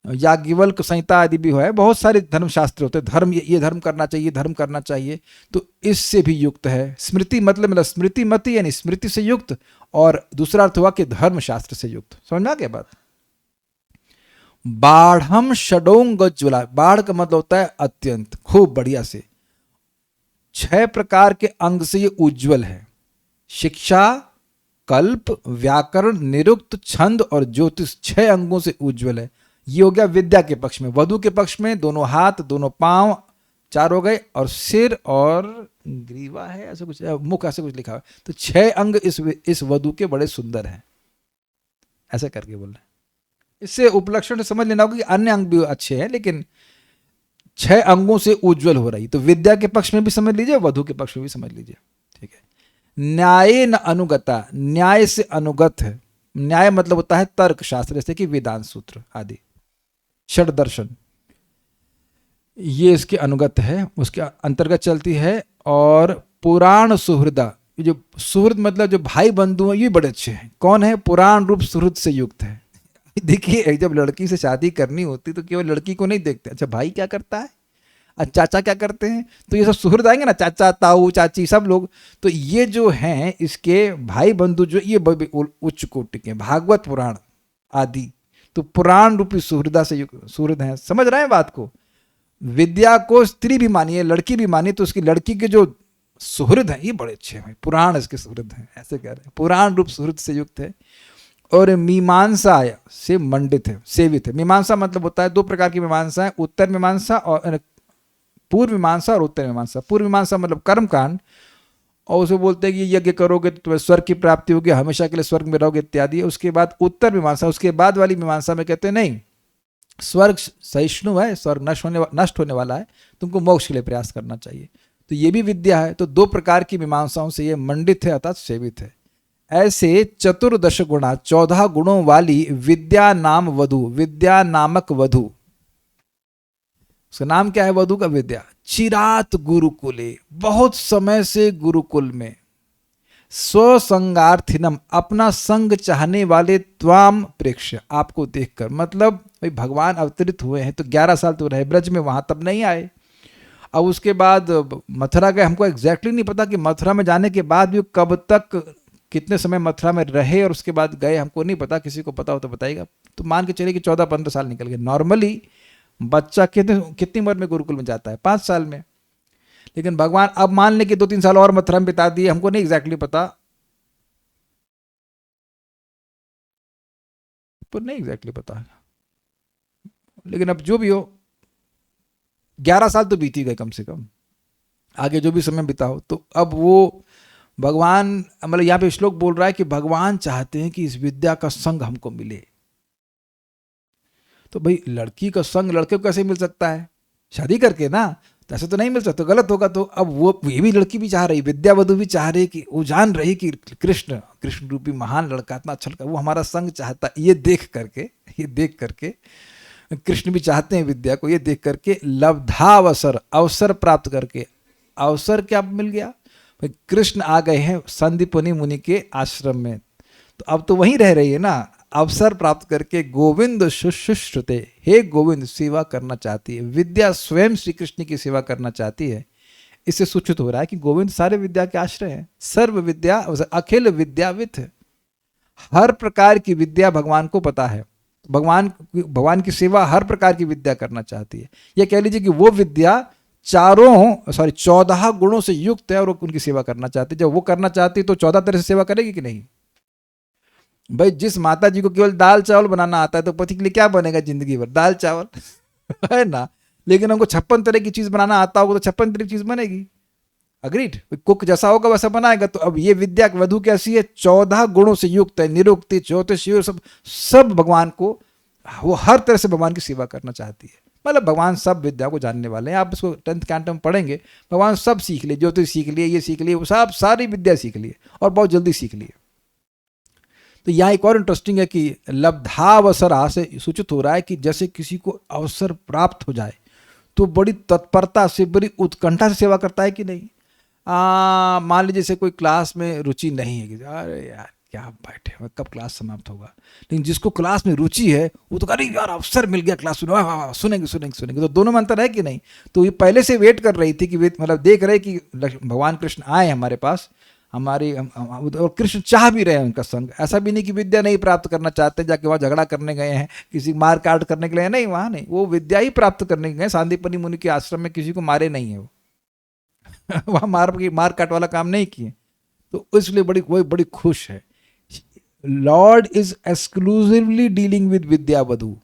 याज्ञवल्क्य संहिता आदि भी है, बहुत सारे धर्मशास्त्र होते हैं। धर्म, ये धर्म करना चाहिए, धर्म करना चाहिए, तो इससे भी युक्त है। स्मृति मतलब स्मृति मति यानी स्मृति से युक्त, और दूसरा अर्थ हुआ कि धर्मशास्त्र से युक्त। समझना क्या बात? बाढ़म षडोंगज्वला, बाढ़ का मतलब होता है अत्यंत, खूब बढ़िया से। 6 प्रकार के अंग से ये उज्जवल है। शिक्षा, कल्प, व्याकरण, निरुक्त, छंद और ज्योतिष, 6 अंगों से उज्जवल है। ये हो गया विद्या के पक्ष में। वधु के पक्ष में दोनों हाथ, दोनों पांव, 4 हो गए, और सिर और ग्रीवा है, ऐसा कुछ, मुख ऐसे कुछ लिखा है। तो 6 अंग इस वधु के बड़े सुंदर हैं, ऐसा करके बोल रहे हैं। इससे उपलक्षण समझ लेना होगा कि अन्य अंग भी अच्छे हैं, लेकिन 6 अंगों से उज्जवल हो रही। तो विद्या के पक्ष में भी समझ लीजिए, वधु के पक्ष में भी समझ लीजिए, ठीक है। न्याय न अनुगता, न्याय से अनुगत है। न्याय मतलब होता है तर्क शास्त्र, जैसे कि वेदांत सूत्र आदि, षड दर्शन, ये इसके अनुगत है, उसके अंतर्गत चलती है। और पुराण सुहृदा, ये जो सुहृद मतलब जो भाई बंधु हैं, ये बड़े अच्छे हैं। कौन है? पुराण रूप सुहृद से युक्त है। देखिए जब लड़की से शादी करनी होती तो केवल लड़की को नहीं देखते, अच्छा भाई क्या करता है, अच्छा चाचा क्या करते हैं, तो ये सब सुहृद आएंगे ना, चाचा, ताऊ, चाची, सब लोग। तो ये जो हैं इसके भाई बंधु जो ये उच्च कोटि के, भागवत पुराण आदि, तो पुराण रूपी सुहृदा से सुहृद हैं। समझ रहे हैं बात को? विद्या को स्त्री भी मानिए, लड़की भी मानिए, तो उसकी लड़की के जो सुहृद हैं ये बड़े अच्छे हैं, पुराण इसके सुहृद हैं, ऐसे कह रहे हैं, पुराण रूप सुहृद से युक्त है। और मीमांसा से मंडित है, सेवित है। मीमांसा मतलब होता है 2 प्रकार की मीमांसा है, उत्तर मीमांसा और पूर्व मीमांसा और उत्तर मीमांसा। पूर्व मीमांसा मतलब कर्मकांड, और उसे बोलते हैं कि यज्ञ करोगे तो तुम्हें स्वर्ग की प्राप्ति होगी, हमेशा के लिए स्वर्ग में रहोगे इत्यादि। उसके बाद उत्तर मीमांसा, उसके बाद वाली मीमांसा में कहते हैं नहीं, स्वर्ग सहिष्णु है, स्वर्ग नष्ट होने वाला है, तुमको मोक्ष के लिए प्रयास करना चाहिए। तो ये भी विद्या है। तो 2 प्रकार की मीमांसाओं से ये मंडित है अर्थात सेवित है। ऐसे 14 गुणा, 14 गुणों वाली विद्या नाम वधु, विद्या नामक वधु, उसका नाम क्या है वधु का? विद्या। चिरात गुरुकुले, बहुत समय से गुरुकुल में। स्वसंगार्थिनम, अपना संग चाहने वाले, त्वाम प्रेक्ष्य, आपको देखकर। मतलब भाई भगवान अवतरित हुए हैं तो 11 साल तो रहे ब्रज में, वहां तब नहीं आए। अब उसके बाद मथुरा गए, हमको एग्जैक्टली नहीं पता कि मथुरा में जाने के बाद भी कब तक, कितने समय मथुरा में रहे और उसके बाद गए, हमको नहीं पता। किसी को पता हो तो बताइएगा। तो मान के चलिए कि 14-15 साल निकल गए। नॉर्मली बच्चा कितनी उम्र में गुरुकुल में जाता है? 5 साल में। लेकिन भगवान अब मान ले कि 2-3 साल और मथुरा में बिता दिए, हमको नहीं एग्जैक्टली पता, तो नहीं एग्जैक्टली पता, लेकिन अब जो भी हो 11 साल तो बीत ही गए कम से कम, आगे जो भी समय बिता हो। तो अब वो भगवान, मतलब यहाँ पे श्लोक बोल रहा है कि भगवान चाहते हैं कि इस विद्या का संग हमको मिले। तो भाई लड़की का संग लड़के को कैसे मिल सकता है? शादी करके ना, तो ऐसे तो नहीं मिल सकता, गलत होगा। तो अब वो ये भी लड़की भी चाह रही, विद्यावधु भी चाह रही कि वो जान रही कि कृष्ण रूपी महान लड़का इतना अच्छा लड़का, वो हमारा संग चाहता। ये देख करके कृष्ण भी चाहते हैं विद्या को, ये देख करके लब्धावसर, अवसर प्राप्त करके। अवसर क्या मिल गया भाई, कृष्ण आ गए हैं संदीपनि मुनि के आश्रम में, तो अब तो वहीं रह रही है ना। अवसर प्राप्त करके गोविंद शुश्रूषते, हे गोविंद सेवा करना चाहती है, विद्या स्वयं श्री कृष्ण की सेवा करना चाहती है। इससे सूचित हो रहा है कि गोविंद सारे विद्या के आश्रय हैं, सर्व विद्या अखिल विद्यावित है। हर प्रकार की विद्या भगवान को पता है, भगवान की सेवा हर प्रकार की विद्या करना चाहती है। यह कह लीजिए कि वो विद्या 14 गुणों से युक्त है और वो उनकी सेवा करना चाहती है। जब वो करना चाहती है तो 14 तरह से सेवा करेगी कि नहीं? भाई जिस माता जी को केवल दाल चावल बनाना आता है तो पति के लिए क्या बनेगा जिंदगी भर? दाल चावल है ना। लेकिन हमको 56 तरह की चीज बनाना आता होगा तो 56 तरह की चीज बनेगी। अग्रीड, कुक जैसा होगा वैसा बनाएगा। तो अब ये विद्या वधु कैसी है? 14 गुणों से युक्त है, निरुक्ति ज्योतिषी सब भगवान को, वो हर तरह से भगवान की सेवा करना चाहती है। मतलब भगवान सब विद्या को जानने वाले हैं। आप इसको 10th कैंटो में पढ़ेंगे, भगवान सब सीख लिए, ज्योतिष सीख लिए, ये सीख लिए, सब सारी विद्या सीख लिए और बहुत जल्दी सीख लिए। तो यहाँ एक और इंटरेस्टिंग है कि लब्धावसरा से सूचित हो रहा है कि जैसे किसी को अवसर प्राप्त हो जाए तो बड़ी तत्परता से, बड़ी उत्कंठा से सेवा करता है कि नहीं। मान लीजिए जैसे कोई क्लास में रुचि नहीं है कि अरे यार क्या बैठे, कब क्लास समाप्त होगा। लेकिन जिसको क्लास में रुचि है वो तो अरे यार अवसर मिल गया क्लास सुनेंगे सुनेंगे सुनेंगे। तो दोनों में अंतर है कि नहीं? तो ये पहले से वेट कर रही थी कि मतलब देख रहे कि भगवान कृष्ण आए हमारे पास, हमारी और कृष्ण चाह भी रहे हैं उनका संग। ऐसा भी नहीं कि विद्या नहीं प्राप्त करना चाहते, जाके वहाँ झगड़ा करने गए हैं, किसी मार काट करने के लिए नहीं, वहाँ नहीं, वो विद्या ही प्राप्त करने गए। सांदीपनि मुनि के आश्रम में किसी को मारे नहीं है वो वहाँ मार काट वाला काम नहीं किए। तो इसलिए बड़ी खुश है। Lord is exclusively dealing with विद्या वधु।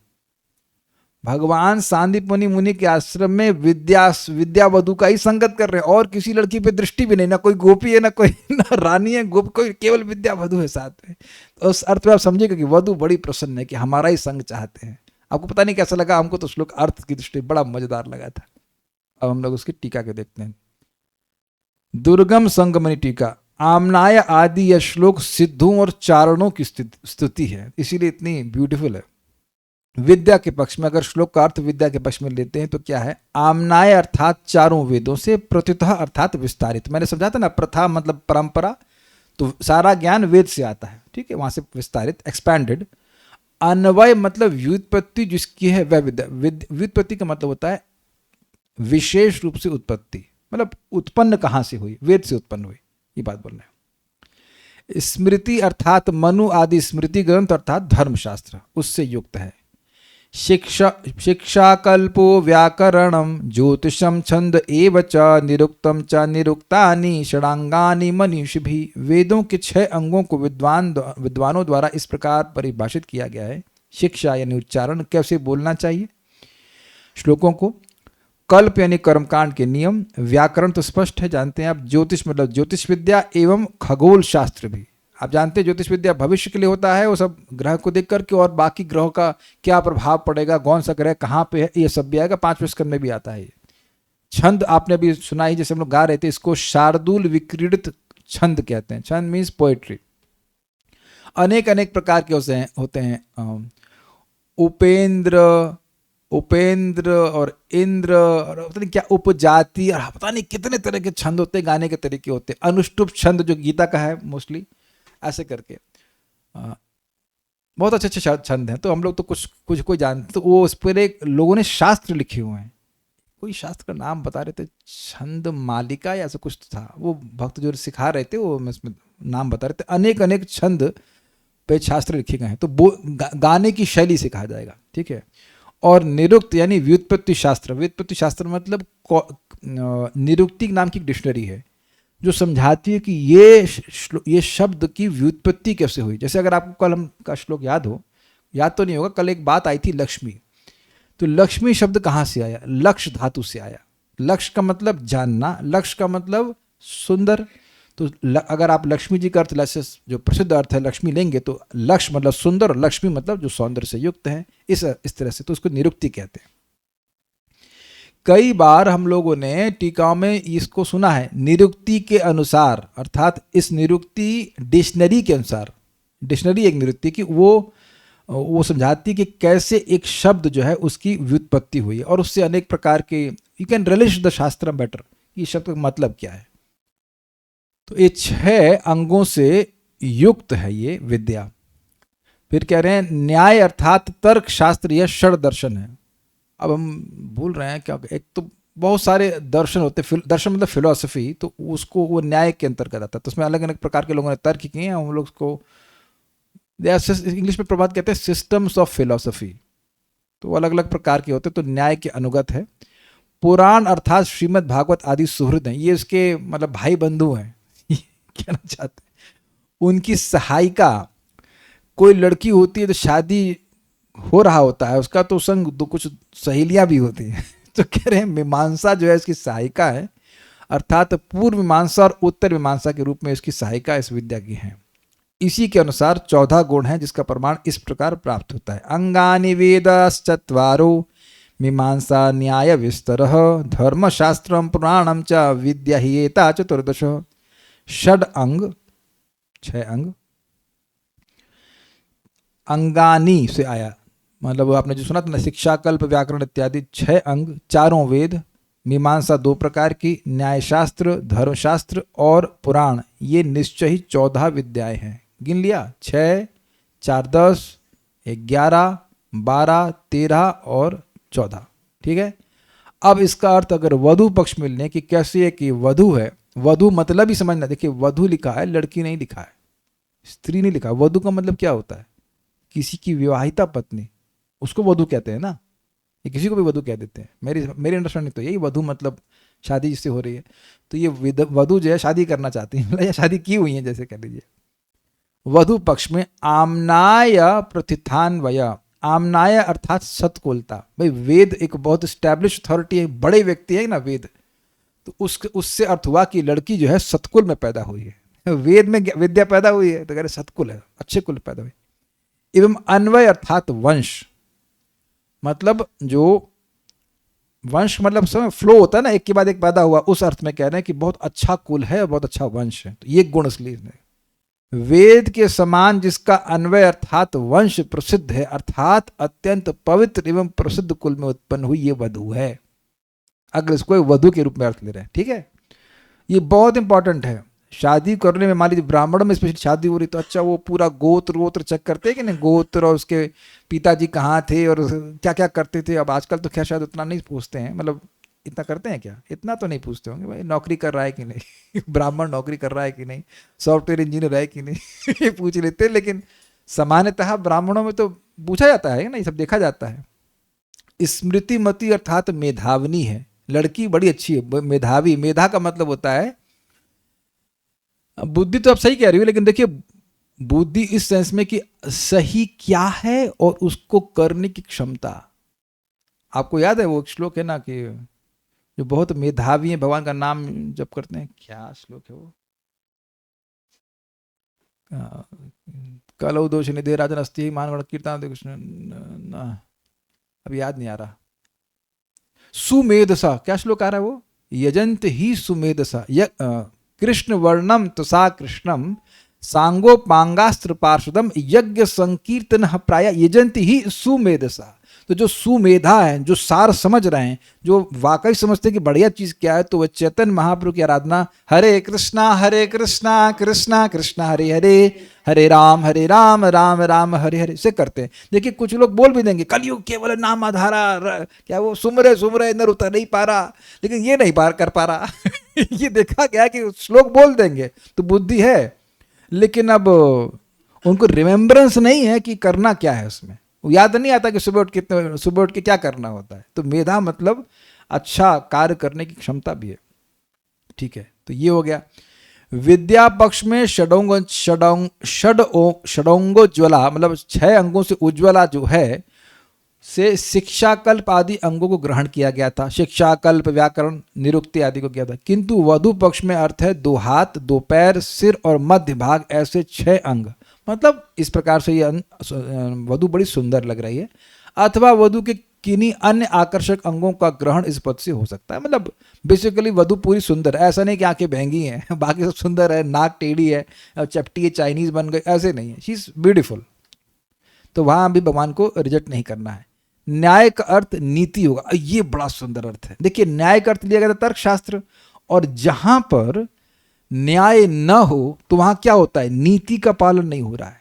भगवान सांदीपनि मुनि के आश्रम में विद्या वधु का ही संगत कर रहे हैं, और किसी लड़की पे दृष्टि भी नहीं, ना कोई गोपी है, ना कोई ना रानी है, कोई केवल विद्या वधु है साथ में। तो उस अर्थ में आप समझिएगा कि वधु बड़ी प्रसन्न है कि हमारा ही संग चाहते हैं। आपको पता नहीं कैसा लगा, हमको तो श्लोक अर्थ की दृष्टि बड़ा मजेदार लगा था। अब हम लोग उसकी टीका के देखते हैं। दुर्गम संगमनि टीका। आमनाय आदि यह श्लोक सिद्धों और चारणों की स्तुति है, इसीलिए इतनी ब्यूटीफुल है। विद्या के पक्ष में अगर श्लोक का अर्थ विद्या के पक्ष में लेते हैं तो क्या है? आमनाय अर्थात चारों वेदों से, प्रत्युतः अर्थात विस्तारित। मैंने समझा था ना, प्रथा मतलब परंपरा, तो सारा ज्ञान वेद से आता है, ठीक है, वहां से विस्तारित, एक्सपैंडेड। अन्वय मतलब व्युत्पत्ति जिसकी है वह विद्या। व्युत्पत्ति का मतलब होता है विशेष रूप से उत्पत्ति, मतलब उत्पन्न कहाँ से हुई? वेद से उत्पन्न हुई, ये बात बोल रहे हैं। स्मृति अर्थात मनु आदि स्मृति ग्रंथ अर्थात धर्मशास्त्र, उससे युक्त है। शिक्षा कल्पो व्याकरणम ज्योतिषम छंद एव च निरुक्तम च निरुक्तानि षडांगानि मनीषिभिः। वेदों के 6 अंगों को विद्वानों द्वारा इस प्रकार परिभाषित किया गया है। शिक्षा यानी उच्चारण, कैसे बोलना चाहिए श्लोकों को। कल्प यानी कर्मकांड के नियम। व्याकरण तो स्पष्ट है, जानते हैं आप। ज्योतिष मतलब ज्योतिष विद्या एवं खगोल शास्त्र भी आप जानते हैं। ज्योतिष विद्या भविष्य के लिए होता है, वो सब ग्रह को देख करके, और बाकी ग्रहों का क्या प्रभाव पड़ेगा, कौन सा ग्रह कहाँ पे है, ये सब भी आएगा। 5वें स्कंद में भी आता है। छंद आपने अभी सुना ही, जैसे हम लोग गा रहे थे, इसको शार्दूल विक्रीडित छंद कहते हैं। छंद मीन्स पोएट्री। अनेक अनेक प्रकार के होते हैं। उपेंद्र और इंद्र और पता नहीं क्या उपजाति, और पता नहीं कितने तरह के छंद होते हैं, गाने के तरीके होते हैं। अनुष्टुप छंद जो गीता का है मोस्टली, ऐसे करके बहुत अच्छे अच्छे छंद हैं। तो हम लोग तो कुछ कोई जानते, तो वो उस पर एक लोगों ने शास्त्र लिखे हुए हैं। कोई शास्त्र का नाम बता रहे थे, छंद मालिका या ऐसा कुछ था, वो भक्त जो सिखा रहे थे वो इसमें नाम बता रहे थे। अनेक अनेक छंद पे शास्त्र लिखे गए हैं, तो गाने की शैली से कहा जाएगा, ठीक है। और निरुक्त यानी व्युत्पत्ति शास्त्र। व्युत्पत्ति शास्त्र मतलब निरुक्ति नाम की डिक्शनरी है जो समझाती है कि ये शब्द की व्युत्पत्ति कैसे हुई। जैसे अगर आपको कल का श्लोक याद तो नहीं होगा, कल एक बात आई थी लक्ष्मी। तो लक्ष्मी शब्द कहाँ से आया? लक्ष्य धातु से आया। लक्ष्य का मतलब जानना, लक्ष्य का मतलब सुंदर। तो अगर आप लक्ष्मी जी का अर्थ जो प्रसिद्ध अर्थ है लक्ष्मी लेंगे तो लक्ष्य मतलब सुंदर और लक्ष्मी मतलब जो सौंदर्य से युक्त है, इस तरह से, तो उसको निरुक्ति कहते हैं। कई बार हम लोगों ने टीकाओं में इसको सुना है निरुक्ति के अनुसार, अर्थात इस निरुक्ति डिक्शनरी के अनुसार। डिक्शनरी एक निरुक्ति की, वो वो समझाती है कि कैसे एक शब्द जो है उसकी व्युत्पत्ति हुई है, और उससे अनेक प्रकार के यू कैन रिलिश द शास्त्र बेटर, ये शब्द का मतलब क्या है। तो ये 6 अंगों से युक्त है ये विद्या। फिर कह रहे हैं न्याय अर्थात तर्क शास्त्र, यह षड दर्शन है। अब हम भूल रहे हैं क्या, एक तो बहुत सारे दर्शन होते हैं, दर्शन मतलब फिलोसफी, तो उसको वो न्याय के अंतर्गत आता है। तो उसमें अलग अलग प्रकार के लोगों ने तर्क किए हैं, हम लोग उसको इंग्लिश में प्रभात कहते हैं सिस्टम्स ऑफ फिलोसफी, तो वो अलग अलग प्रकार के होते हैं, तो न्याय के अनुगत है। पुराण अर्थात श्रीमद् भागवत आदि सुहृद हैं, ये इसके मतलब भाई बंधु हैं कहना चाहते हैं। उनकी सहायिका, कोई लड़की होती है तो शादी हो रहा होता है उसका, तो संग दो कुछ सहेलियां भी होती हैं तो कह रहे हैं मीमांसा जो है इसकी सहायिका है, अर्थात पूर्व मीमांसा और उत्तर मीमांसा के रूप में इसकी सहायिका इस विद्या की है। इसी के अनुसार 14 गुण हैं, जिसका प्रमाण इस प्रकार प्राप्त होता है। अंगानि वेदश्चत्वारो मीमांसा न्याय विस्तरः धर्मशास्त्रम पुराणम च विद्या ही एता चतुर्दश। षड अंग, 6 अंग, अंगानी से आया, मतलब आपने जो सुना था ना, शिक्षा कल्प व्याकरण इत्यादि 6 अंग, चारों वेद, मीमांसा 2 प्रकार की, न्यायशास्त्र, धर्मशास्त्र और पुराण, ये निश्चय ही 14 विद्याएं हैं। गिन लिया, 6, 4, 10, 11, 12, 13 और 14। ठीक है। अब इसका अर्थ अगर वधु पक्ष में लें कि कैसे है कि वधु है, वधु मतलब ही समझना। देखिए वधु लिखा है, लड़की नहीं लिखा है, स्त्री नहीं लिखा। वधु का मतलब क्या होता है, किसी की विवाहिता पत्नी, उसको वधु कहते हैं ना, ये किसी को भी वधु कह देते हैं। मेरी अंडरस्टैंडिंग तो यही, वधु मतलब शादी जिससे हो रही है। तो ये वधु जो है शादी करना चाहती है या शादी की हुई है जैसे कह लीजिए। वधु पक्ष में आमनाय प्रतिथान्वय, आमनाय अर्थात सतकुलता। भाई वेद एक बहुत स्टैब्लिश अथॉरिटी है, बड़े व्यक्ति है ना वेद, तो उससे अर्थ हुआ कि लड़की जो है सतकुल में पैदा हुई है। वेद में विद्या पैदा हुई है तो कह रहे सतकुल है, अच्छे कुल पैदा हुई। एवं अन्वय अर्थात वंश, मतलब जो वंश मतलब समय फ्लो होता है ना, एक के बाद एक पैदा हुआ, उस अर्थ में कह रहे हैं कि बहुत अच्छा कुल है और बहुत अच्छा वंश है। तो ये गुण इसलिए वेद के समान जिसका अन्वय अर्थात वंश प्रसिद्ध है, अर्थात अत्यंत पवित्र एवं प्रसिद्ध कुल में उत्पन्न हुई, ये वधु है। अगर इसको वधु के रूप में अर्थ ले रहे हैं, ठीक है। ये बहुत इंपॉर्टेंट है। शादी करने में मान लीजिए ब्राह्मणों में स्पेशली शादी हो रही तो अच्छा वो पूरा गोत्र चेक करते हैं कि नहीं, गोत्र और उसके पिताजी कहाँ थे और क्या क्या करते थे। अब आजकल तो खैर शायद उतना नहीं पूछते हैं, मतलब इतना करते हैं क्या, इतना तो नहीं पूछते होंगे भाई नौकरी कर रहा है कि नहीं ब्राह्मण नौकरी कर रहा है कि नहीं, सॉफ्टवेयर इंजीनियर है कि नहीं ये पूछ लेते हैं। लेकिन सामान्यतः ब्राह्मणों में तो पूछा जाता है ना, ये सब देखा जाता है। स्मृतिमती अर्थात मेधावनी है, लड़की बड़ी अच्छी है, मेधावी। मेधा का मतलब होता है बुद्धि, तो आप सही कह रही हो, लेकिन देखिए बुद्धि इस सेंस में कि सही क्या है और उसको करने की क्षमता। आपको याद है वो श्लोक है ना कि जो बहुत मेधावी है भगवान का नाम जप करते हैं, क्या श्लोक है वो, कलौ दोष निधे राजन अस्ति मानव कीर्तन कृष्ण, अब याद नहीं आ रहा। सुमेधसा, क्या श्लोक आ रहा है वो, यजंत ही सुमेधसा कृष्ण वर्णम तुषा कृष्णम सांगोपांगास्त्र पार्षदम यज्ञ संकीर्तन प्राय यजंती ही सुमेधसा। तो जो सुमेधा है, जो सार समझ रहे हैं, जो वाकई समझते हैं कि बढ़िया चीज क्या है, तो वह चैतन्य महाप्रभु की आराधना हरे कृष्णा कृष्णा कृष्णा हरे हरे, हरे राम राम राम हरे हरे से करते हैं। देखिए कुछ लोग बोल भी देंगे कलयुग केवल नाम आधारा, क्या वो सुमरे नर उतर नहीं पा रहा, लेकिन ये नहीं पार कर पा रहा ये देखा गया कि श्लोक बोल देंगे तो बुद्धि है, लेकिन अब उनको रिमेम्बरेंस नहीं है कि करना क्या है, उसमें वो याद नहीं आता कि सुबह उठ के क्या करना होता है। तो मेधा मतलब अच्छा कार्य करने की क्षमता भी है, ठीक है। तो ये हो गया। विद्या पक्ष में षडोंगोज्वला मतलब 6 अंगों से उज्ज्वला जो है से शिक्षा कल्प आदि अंगों को ग्रहण किया गया था, शिक्षा कल्प व्याकरण निरुक्ति आदि को किया था। किंतु वधु पक्ष में अर्थ है 2 हाथ 2 पैर सिर और मध्य भाग, ऐसे 6 अंग। मतलब इस प्रकार से ये वधु बड़ी सुंदर लग रही है, अथवा वधु के किन्हीं अन्य आकर्षक अंगों का ग्रहण इस पद से हो सकता है। मतलब बेसिकली वधु पूरी सुंदर है, ऐसा नहीं कि आंखें भैंगी हैं बाकी सब सुंदर है, नाक टेढ़ी है, चपटी है, चाइनीज बन गई, ऐसे नहीं है, शी इज ब्यूटीफुल। तो वहां भी भगवान को रिजेक्ट नहीं करना है। न्याय का अर्थ नीति होगा, ये बड़ा सुंदर अर्थ है। देखिए न्याय का अर्थ लिया गया था तर्कशास्त्र, और जहां पर न्याय न हो तो वहां क्या होता है, नीति का पालन नहीं हो रहा है।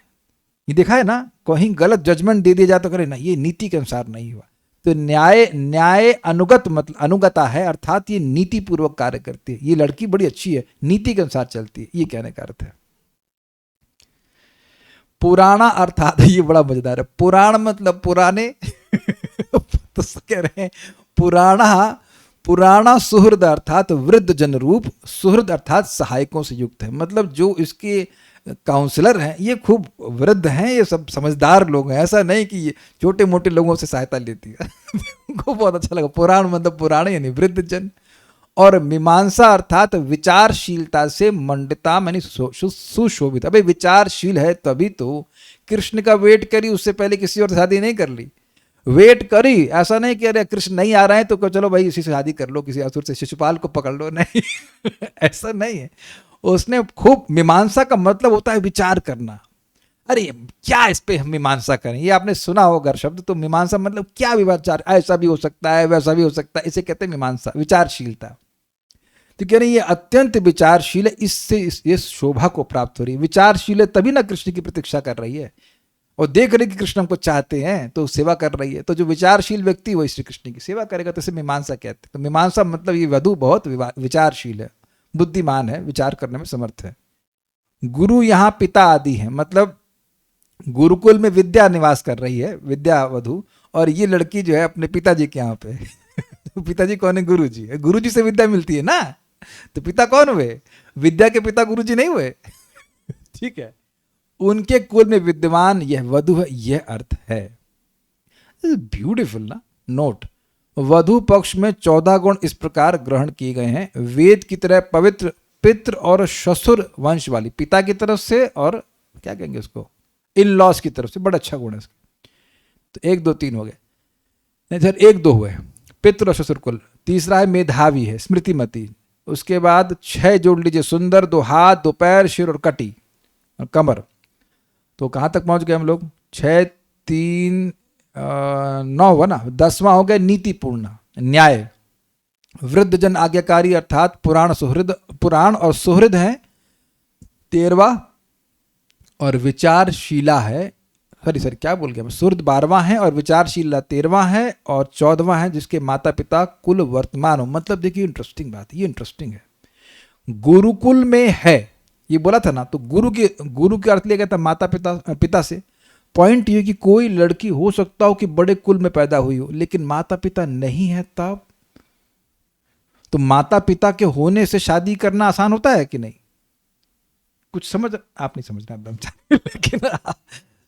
ये देखा है ना, कहीं गलत जजमेंट दे दिया जाए तो करे ना ये नीति के अनुसार नहीं हुआ। तो न्याय अनुगत मतलब अनुगता है, अर्थात ये नीति पूर्वक कार्य करती है। ये लड़की बड़ी अच्छी है, नीति के अनुसार चलती है, ये कहने का अर्थ है। पुराणा अर्थात ये बड़ा मजेदार है, पुराण मतलब पुराने तो कह रहे हैं पुराणा सुहृद अर्थात वृद्ध जन रूप, सुहृद अर्थात सहायकों से युक्त है। मतलब जो इसके काउंसलर हैं ये खूब वृद्ध हैं, ये सब समझदार लोग हैं, ऐसा नहीं कि ये छोटे मोटे लोगों से सहायता लेती है। उनको बहुत अच्छा लगा, पुराण मतलब पुराने यानी वृद्ध जन। और मीमांसा अर्थात विचारशीलता से मंडिता यानी सुशोभित। अबे विचारशील है तभी तो कृष्ण का वेट करी, उससे पहले किसी और शादी नहीं कर ली, वेट करी। ऐसा नहीं कि अरे कृष्ण नहीं आ रहे हैं तो चलो भाई इसी से शादी कर लो, किसी असुर से शिशुपाल को पकड़ लो, नहीं ऐसा नहीं है। उसने खूब, मीमांसा का मतलब होता है विचार करना। अरे क्या इस पे हम मीमांसा करें, ये आपने सुना होगा शब्द, तो मीमांसा मतलब क्या विचार, ऐसा भी हो सकता है वैसा भी हो सकता है, इसे कहते हैं मीमांसा, विचारशीलता। तो कह रहे ये अत्यंत विचारशील है, इससे इस शोभा को प्राप्त हो रही है। विचारशील है तभी ना कृष्ण की प्रतीक्षा कर रही है, और देख रही कि कृष्ण हमको चाहते हैं तो सेवा कर रही है। तो जो विचारशील व्यक्ति वही श्री कृष्ण की सेवा करेगा, तो इसे मीमांसा कहते हैं। तो मीमांसा मतलब ये वधु बहुत विचारशील है, बुद्धिमान है, विचार करने में समर्थ है। गुरु यहाँ पिता आदि है, मतलब गुरुकुल में विद्या निवास कर रही है, विद्या वधु, और ये लड़की जो है अपने पिताजी के यहाँ पे पिताजी कौन है, गुरु जी है। गुरु जी से विद्या मिलती है ना, तो पिता कौन हुए, विद्या के पिता गुरु जी नहीं हुए। ठीक है, उनके कुल में विद्यमान यह वधु है, यह अर्थ है। ब्यूटीफुल ना। नोट, वधु पक्ष में 14 गुण इस प्रकार ग्रहण किए गए हैं। वेद की तरह पवित्र, पितृ और ससुर वंश वाली, पिता की तरफ से और क्या कहेंगे उसको, इन लॉस की तरफ से, बड़ा अच्छा गुण है इसका। तो 1 2 3 हो गए, नहीं सर 1 2 हुए, पितृ और ससुर कुल। तीसरा है मेधावी है, स्मृतिमती। उसके बाद 6 जोड़ लीजिए, सुंदर, 2 हाथ 2 पैर, सिर और कटी और कमर। तो कहाँ तक पहुंच गए हम लोग, 6 3 9 हुआ ना। 10वां हो गया नीतिपूर्ण, न्याय। वृद्ध जन आज्ञाकारी अर्थात पुराण और सुहृद है 13वां, और विचारशीला है, सॉरी क्या बोल गया मैं, सुहृद 12वां है और विचारशीला 13वां है, और 14वां है जिसके माता पिता कुल वर्तमान हो। मतलब देखिए इंटरेस्टिंग बात, ये इंटरेस्टिंग है, गुरुकुल में है, ये बोला था ना। तो गुरु के अर्थ लिया गया था माता पिता से। पॉइंट ये कि कोई लड़की हो सकता हो कि बड़े कुल में पैदा हुई हो, लेकिन माता पिता नहीं है तब। तो माता पिता के होने से शादी करना आसान होता है कि नहीं, कुछ समझ आप नहीं समझना एकदम लेकिन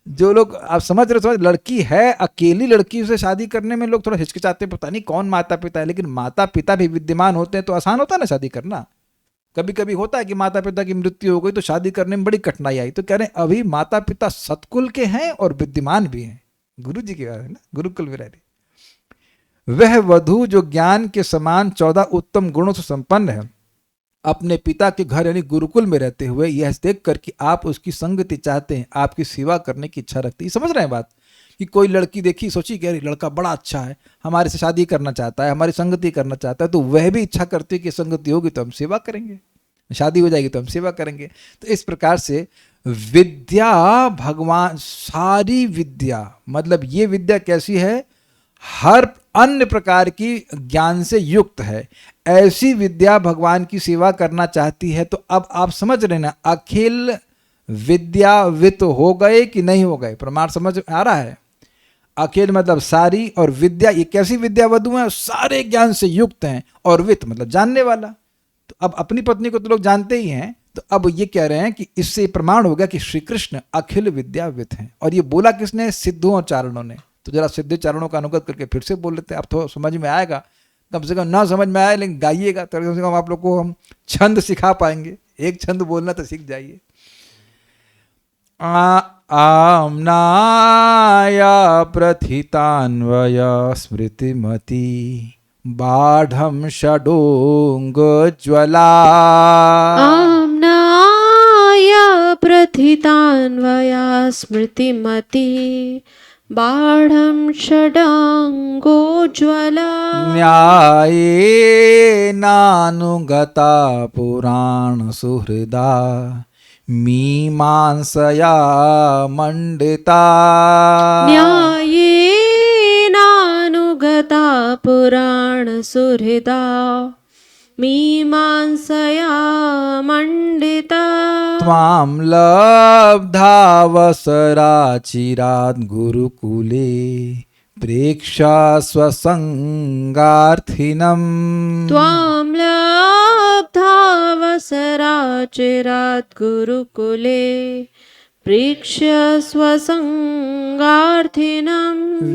जो लोग आप समझ रहे, लड़की है, अकेली लड़की से शादी करने में लोग थोड़ा हिचकिचाते हैं, पता नहीं कौन माता पिता है, लेकिन माता पिता भी विद्यमान होते हैं तो आसान होता है ना शादी करना। कभी कभी होता है कि माता पिता की मृत्यु हो गई तो शादी करने में बड़ी कठिनाई आई। तो कह रहे हैं अभी माता पिता सतकुल के हैं और विद्यमान भी हैं, गुरु जी की बात है ना, गुरुकुल में रह रही। वह वधु जो ज्ञान के समान 14 उत्तम गुणों से संपन्न है, अपने पिता के घर यानी गुरुकुल में रहते हुए यह देख कर कि आप उसकी संगति चाहते हैं, आपकी सेवा करने की इच्छा रखती है। समझ रहे हैं बात, कि कोई लड़की देखी, सोची कि अरे लड़का बड़ा अच्छा है, हमारे से शादी करना चाहता है, हमारी संगति करना चाहता है, तो वह भी इच्छा करती है कि संगति होगी तो हम सेवा करेंगे, शादी हो जाएगी तो हम सेवा करेंगे। तो इस प्रकार से विद्या, भगवान सारी विद्या, मतलब ये विद्या कैसी है, हर अन्य प्रकार की ज्ञान से युक्त है। ऐसी विद्या भगवान की सेवा करना चाहती है। तो अब आप समझ रहे ना, अखिल विद्यावित हो गए कि नहीं हो गए, प्रमाण समझ आ रहा है। अखिल मतलब सारी, और विद्या ये कैसी विद्या वधु है, सारे ज्ञान से युक्त हैं, और वित्त मतलब जानने वाला। तो अब अपनी पत्नी को तो लोग जानते ही हैं, तो अब ये कह रहे हैं कि इससे प्रमाण हो गया कि श्री कृष्ण अखिल विद्यावित हैं। और ये बोला किसने, सिद्धों और चारणों ने। तो जरा सिद्ध चारणों का अनुगत करके फिर से बोल लेते हैं, अब तो समझ में आएगा, कम से कम ना समझ में आए लेकिन गाइएगा तो कम से कम आप लोग को हम छंद सिखा पाएंगे। एक छंद बोलना तो सीख जाइए। आम्नाया प्रथितान्वय स्मृतिमती बाढ़म षडोंग ज्वला। आम्नाय प्रथितान्वया स्मृतिमती बाढं षडाङ्गोज्ज्वला न्यायेनानुगता पुराणसुहृदा मीमांसया मण्डिता न्यायेनानुगता पुराणसुहृदा मीमांसया मण्डिता त्वां लब्धावसराचिरात् गुरुकुले प्रेक्षा स्वसङ्गार्थिनम् त्वां लब्धावसराचिरात् गुरुकुले प्रेक्ष्य स्वसङ्गार्थिनं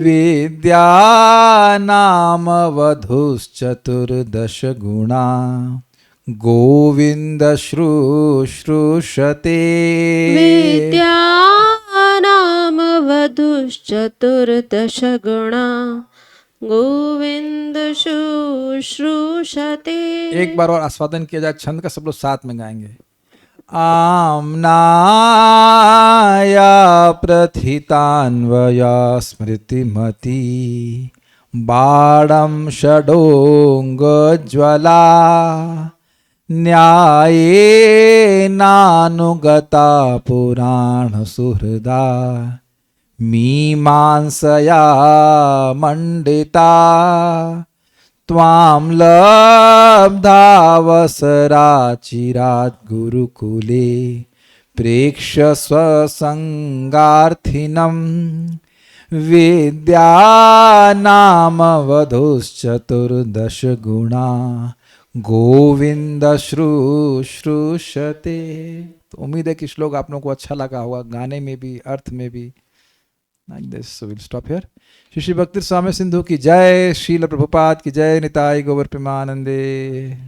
विद्यानामवधूश्चतुर्दश गुणा गोविन्द शुश्रूषते विद्यानामवधूश्चतुर्दश गुणा गोविन्द शुश्रूषते। एक बार और आस्वादन किया जाए, छंद का सब लोग साथ में गाएंगे। आम्नाया प्रथितान्वया स्मृतिमती बाणं षडोङ्गज्ज्वला न्यायेनानुगता पुराणसुहृदा मीमांसया मण्डिता त्वां लब्धावसराचिरात् गुरुकुले प्रेक्ष्य स्वसङ्गार्थिनं विद्यानामवधूश्चतुर्दश गुणा गोविंद शुश्रूषते। तो उम्मीद है कि श्लोक आप लोगों को अच्छा लगा होगा, गाने में भी, अर्थ में भी। Like this, so we'll stop here. Shri भक्ति स्वामी सिंधु की जय, श्रील प्रभुपाद की जय, निताई गौर प्रेमानंदे।